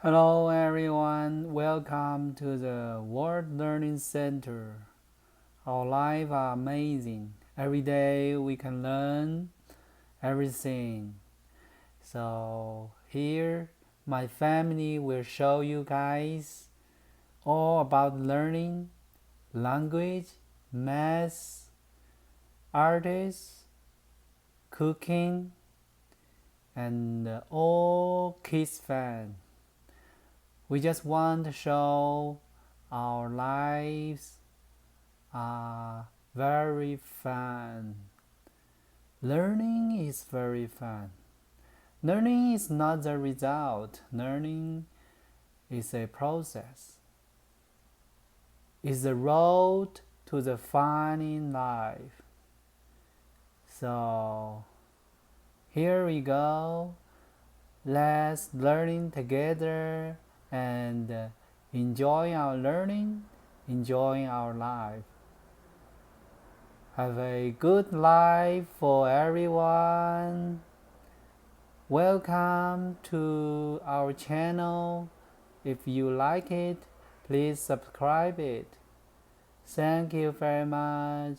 Hello everyone, welcome to the World Learning Center. Our lives are amazing. Every day we can learn everything. So here my family will show you guys all about learning, language, math, artists, cooking, and all kids fun. We just want to show our lives are very fun. Learning is very fun. Learning is not the result. Learning is a process. It's the road to the fun in life. So here we go. Let's learning together and enjoy our learning, enjoy our life. Have a good life for everyone. Welcome to our channel. If you like it, please subscribe it. Thank you very much.